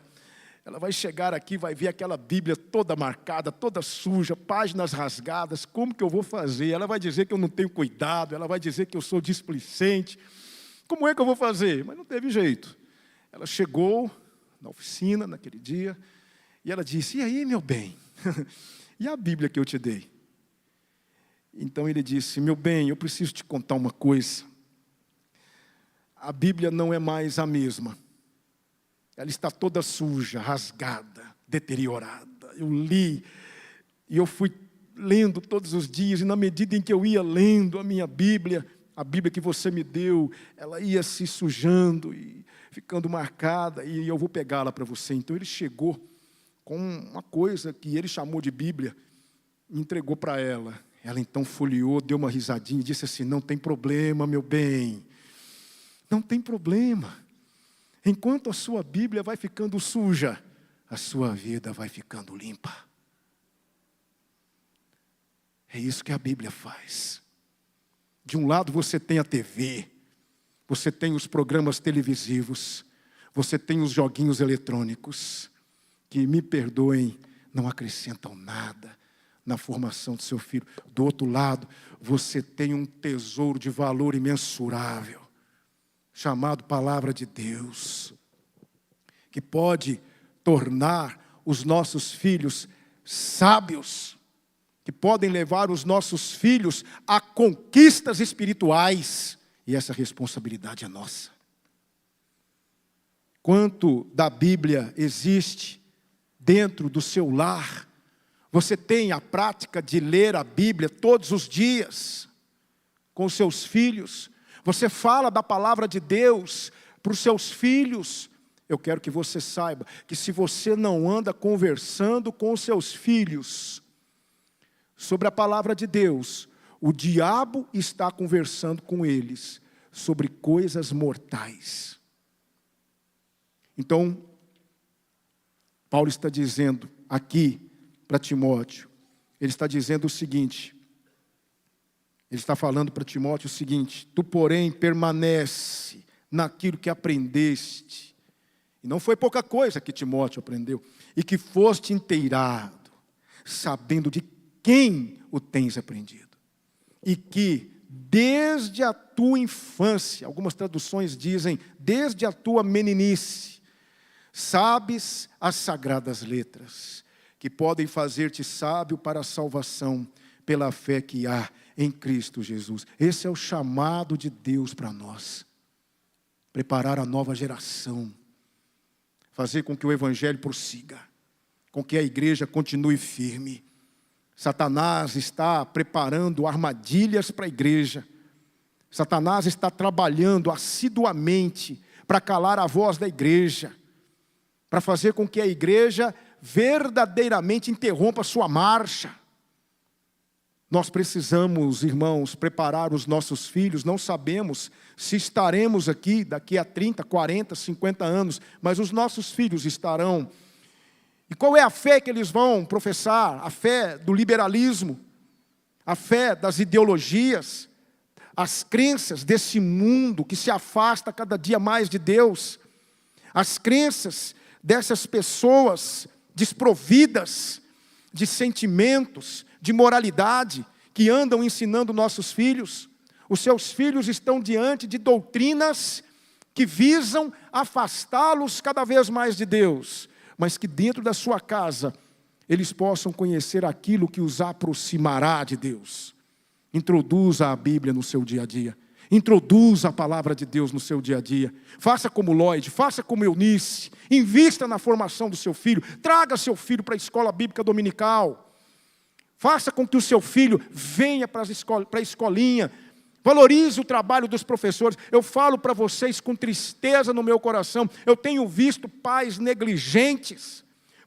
Ela vai chegar aqui, vai ver aquela Bíblia toda marcada, toda suja, páginas rasgadas, como que eu vou fazer? Ela vai dizer que eu não tenho cuidado, ela vai dizer que eu sou displicente. Como é que eu vou fazer? Mas não teve jeito. Ela chegou na oficina naquele dia, e ela disse: e aí, meu bem, e a Bíblia que eu te dei? Então ele disse: meu bem, eu preciso te contar uma coisa. A Bíblia não é mais a mesma. Ela está toda suja, rasgada, deteriorada. Eu li, e eu fui lendo todos os dias, e na medida em que eu ia lendo a minha Bíblia, a Bíblia que você me deu, ela ia se sujando e ficando marcada, e eu vou pegá-la para você. Então ele chegou com uma coisa que ele chamou de Bíblia, e entregou para ela. Ela então folheou, deu uma risadinha e disse assim: não tem problema, meu bem, não tem problema. Enquanto a sua Bíblia vai ficando suja, a sua vida vai ficando limpa. É isso que a Bíblia faz. De um lado você tem a TV, você tem os programas televisivos, você tem os joguinhos eletrônicos, que, me perdoem, não acrescentam nada na formação do seu filho. Do outro lado, você tem um tesouro de valor imensurável, chamado Palavra de Deus, que pode tornar os nossos filhos sábios, que podem levar os nossos filhos a conquistas espirituais, e essa responsabilidade é nossa. Quanto da Bíblia existe dentro do seu lar? Você tem a prática de ler a Bíblia todos os dias com os seus filhos? Você fala da palavra de Deus para os seus filhos? Eu quero que você saiba que se você não anda conversando com os seus filhos sobre a palavra de Deus, o diabo está conversando com eles sobre coisas mortais. Então, Paulo está dizendo aqui para Timóteo, ele está dizendo o seguinte: Ele está falando para Timóteo o seguinte: tu, porém, permanece naquilo que aprendeste. E não foi pouca coisa que Timóteo aprendeu. E que foste inteirado, sabendo de quem o tens aprendido. E que desde a tua infância, algumas traduções dizem, desde a tua meninice, sabes as sagradas letras, que podem fazer-te sábio para a salvação, pela fé que há em Cristo Jesus. Esse é o chamado de Deus para nós. Preparar a nova geração. Fazer com que o evangelho prossiga. Com que a igreja continue firme. Satanás está preparando armadilhas para a igreja. Satanás está trabalhando assiduamente para calar a voz da igreja. Para fazer com que a igreja verdadeiramente interrompa a sua marcha. Nós precisamos, irmãos, preparar os nossos filhos. Não sabemos se estaremos aqui daqui a 30, 40, 50 anos, mas os nossos filhos estarão. E qual é a fé que eles vão professar? A fé do liberalismo, a fé das ideologias, as crenças desse mundo que se afasta cada dia mais de Deus, as crenças dessas pessoas desprovidas de sentimentos, de moralidade, que andam ensinando nossos filhos. Os seus filhos estão diante de doutrinas que visam afastá-los cada vez mais de Deus, mas que dentro da sua casa eles possam conhecer aquilo que os aproximará de Deus. Introduza a Bíblia no seu dia a dia. Introduza a palavra de Deus no seu dia a dia. Faça como Lloyd, faça como Eunice. Invista na formação do seu filho. Traga seu filho para a escola bíblica dominical. Faça com que o seu filho venha para a escolinha. Valorize o trabalho dos professores. Eu falo para vocês com tristeza no meu coração. Eu tenho visto pais negligentes.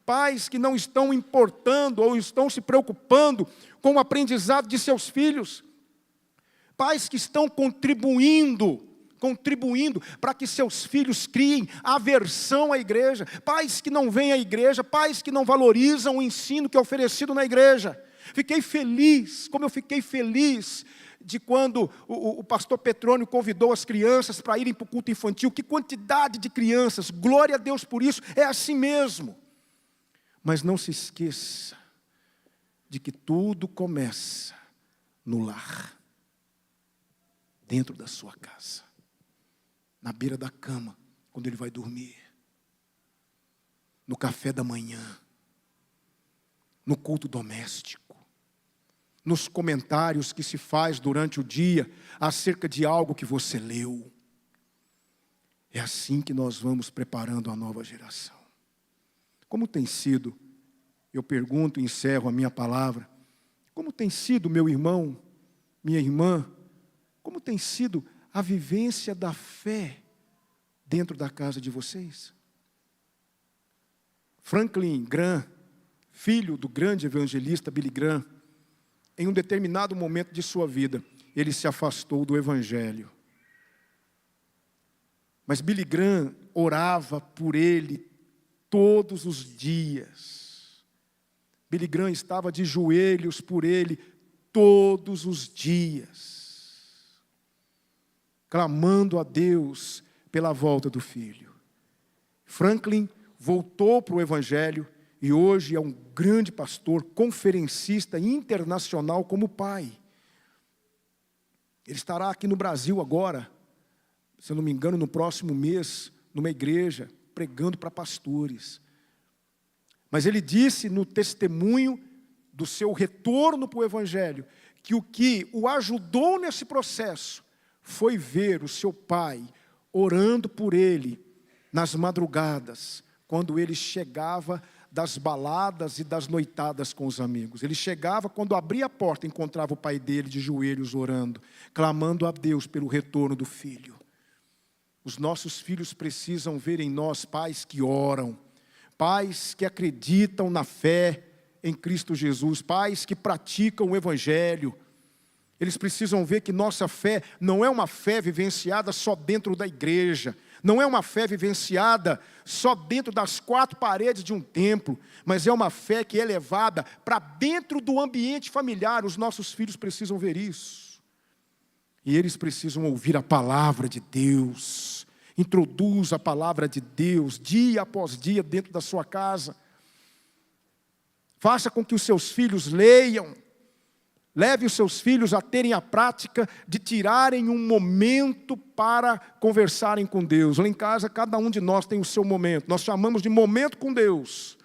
Pais que não estão importando ou estão se preocupando com o aprendizado de seus filhos. Pais que estão contribuindo para que seus filhos criem aversão à igreja. Pais que não vêm à igreja, pais que não valorizam o ensino que é oferecido na igreja. Fiquei feliz, como eu fiquei feliz de quando o pastor Petrônio convidou as crianças para irem para o culto infantil. Que quantidade de crianças, glória a Deus por isso, é assim mesmo. Mas não se esqueça de que tudo começa no lar. Dentro da sua casa, na beira da cama, quando ele vai dormir, no café da manhã, no culto doméstico, nos comentários que se faz durante o dia acerca de algo que você leu. É assim que nós vamos preparando a nova geração. Como tem sido, eu pergunto e encerro a minha palavra, como tem sido, meu irmão, minha irmã, como tem sido a vivência da fé dentro da casa de vocês? Franklin Graham, filho do grande evangelista Billy Graham, em um determinado momento de sua vida, ele se afastou do evangelho. Mas Billy Graham orava por ele todos os dias. Billy Graham estava de joelhos por ele todos os dias, clamando a Deus pela volta do filho. Franklin voltou para o evangelho e hoje é um grande pastor, conferencista internacional como pai. Ele estará aqui no Brasil agora, se eu não me engano, no próximo mês, numa igreja, pregando para pastores. Mas ele disse no testemunho do seu retorno para o evangelho, que o que o ajudou nesse processo foi ver o seu pai orando por ele nas madrugadas, quando ele chegava das baladas e das noitadas com os amigos. Ele chegava, quando abria a porta, encontrava o pai dele de joelhos orando, clamando a Deus pelo retorno do filho. Os nossos filhos precisam ver em nós pais que oram, pais que acreditam na fé em Cristo Jesus, pais que praticam o evangelho. Eles precisam ver que nossa fé não é uma fé vivenciada só dentro da igreja, não é uma fé vivenciada só dentro das quatro paredes de um templo, mas é uma fé que é levada para dentro do ambiente familiar. Os nossos filhos precisam ver isso. E eles precisam ouvir a palavra de Deus. Introduza a palavra de Deus dia após dia dentro da sua casa. Faça com que os seus filhos leiam. Leve os seus filhos a terem a prática de tirarem um momento para conversarem com Deus. Lá em casa, cada um de nós tem o seu momento. Nós chamamos de momento com Deus.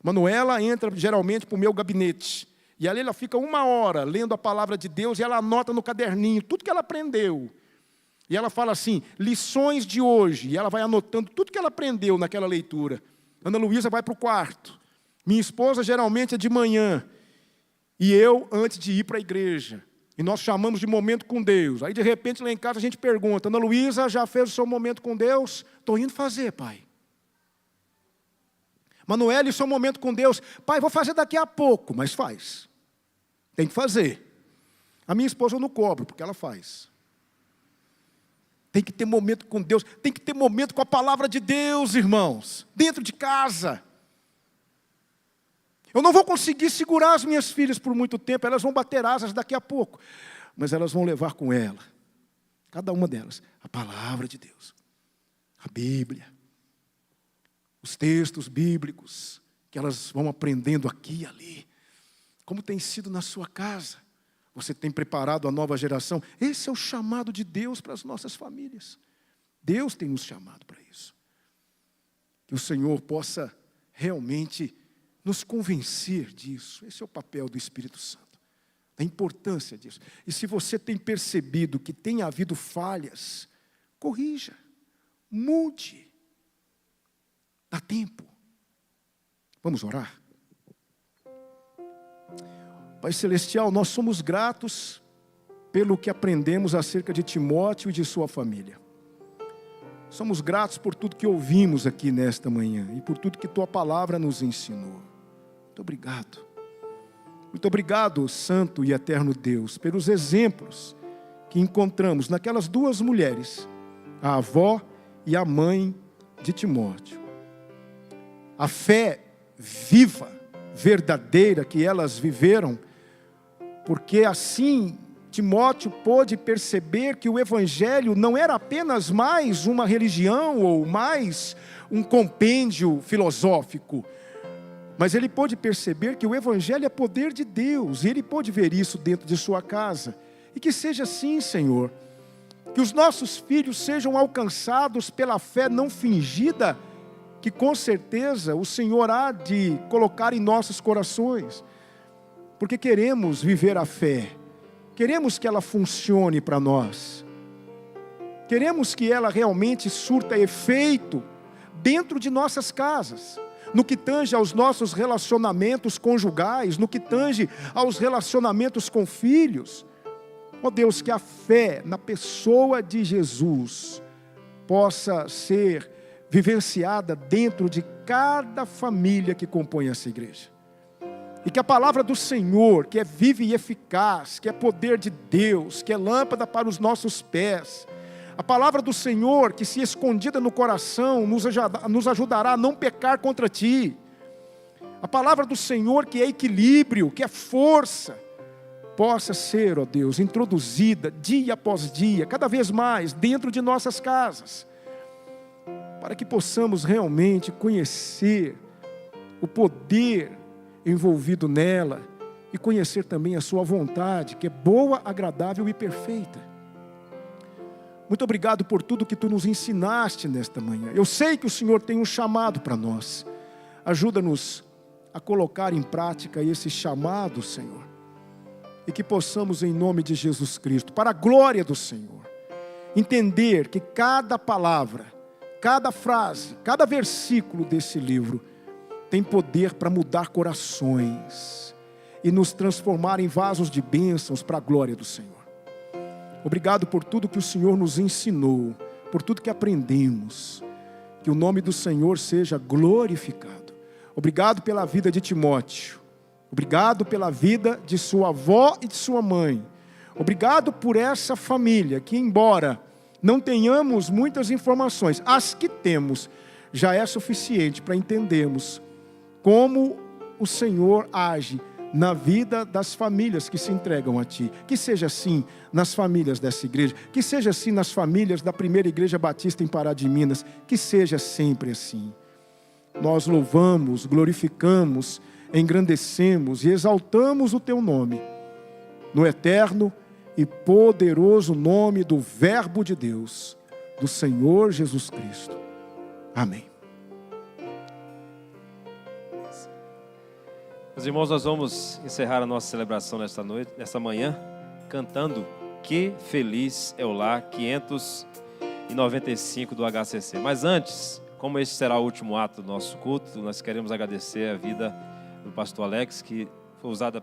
Manuela entra geralmente para o meu gabinete. E ali ela fica 1 hora lendo a palavra de Deus e ela anota no caderninho tudo que ela aprendeu. E ela fala assim, lições de hoje. E ela vai anotando tudo que ela aprendeu naquela leitura. Ana Luísa vai para o quarto. Minha esposa geralmente é de manhã. E eu antes de ir para a igreja. E nós chamamos de momento com Deus. Aí de repente lá em casa a gente pergunta, Ana Luísa já fez o seu momento com Deus? Estou indo fazer, pai. Manuela, e o seu momento com Deus? Pai, vou fazer daqui a pouco, mas faz. Tem que fazer. A minha esposa eu não cobro, porque ela faz. Tem que ter momento com Deus, tem que ter momento com a palavra de Deus, irmãos, dentro de casa. Eu não vou conseguir segurar as minhas filhas por muito tempo, elas vão bater asas daqui a pouco, mas elas vão levar com ela, cada uma delas, a palavra de Deus, a Bíblia, os textos bíblicos, que elas vão aprendendo aqui e ali. Como tem sido na sua casa? Você tem preparado a nova geração? Esse é o chamado de Deus para as nossas famílias. Deus tem nos chamado para isso. Que o Senhor possa realmente nos convencer disso. Esse é o papel do Espírito Santo, da importância disso. E se você tem percebido que tem havido falhas, corrija, mude. Dá tempo. Vamos orar? Pai Celestial, nós somos gratos pelo que aprendemos acerca de Timóteo e de sua família. Somos gratos por tudo que ouvimos aqui nesta manhã e por tudo que tua palavra nos ensinou. Muito obrigado. Muito obrigado, Santo e Eterno Deus, pelos exemplos que encontramos naquelas 2 mulheres, a avó e a mãe de Timóteo. A fé viva, verdadeira que elas viveram, porque assim Timóteo pôde perceber que o Evangelho não era apenas mais uma religião ou mais um compêndio filosófico, mas ele pôde perceber que o Evangelho é poder de Deus, e ele pôde ver isso dentro de sua casa. E que seja assim, Senhor, que os nossos filhos sejam alcançados pela fé não fingida, que com certeza o Senhor há de colocar em nossos corações, porque queremos viver a fé, queremos que ela funcione para nós, queremos que ela realmente surta efeito dentro de nossas casas, no que tange aos nossos relacionamentos conjugais, no que tange aos relacionamentos com filhos. Ó Deus, que a fé na pessoa de Jesus possa ser vivenciada dentro de cada família que compõe essa igreja. E que a palavra do Senhor, que é viva e eficaz, que é poder de Deus, que é lâmpada para os nossos pés, a palavra do Senhor, que se escondida no coração, nos ajudará a não pecar contra Ti. A palavra do Senhor, que é equilíbrio, que é força, possa ser, ó Deus, introduzida dia após dia, cada vez mais dentro de nossas casas, para que possamos realmente conhecer o poder envolvido nela e conhecer também a sua vontade, que é boa, agradável e perfeita. Muito obrigado por tudo que Tu nos ensinaste nesta manhã. Eu sei que o Senhor tem um chamado para nós. Ajuda-nos a colocar em prática esse chamado, Senhor, e que possamos, em nome de Jesus Cristo, para a glória do Senhor, entender que cada palavra, cada frase, cada versículo desse livro tem poder para mudar corações e nos transformar em vasos de bênçãos para a glória do Senhor. Obrigado por tudo que o Senhor nos ensinou, por tudo que aprendemos. Que o nome do Senhor seja glorificado. Obrigado pela vida de Timóteo. Obrigado pela vida de sua avó e de sua mãe. Obrigado por essa família que, embora não tenhamos muitas informações, as que temos já é suficiente para entendermos como o Senhor age na vida das famílias que se entregam a Ti. Que seja assim nas famílias dessa igreja, que seja assim nas famílias da primeira igreja batista em Pará de Minas, que seja sempre assim. Nós louvamos, glorificamos, engrandecemos e exaltamos o Teu nome, no eterno e poderoso nome do Verbo de Deus, do Senhor Jesus Cristo. Amém. Meus irmãos, nós vamos encerrar a nossa celebração nesta manhã, cantando Que Feliz é o Lar 595 do HCC. Mas antes, como este será o último ato do nosso culto, nós queremos agradecer a vida do pastor Alex, que foi usada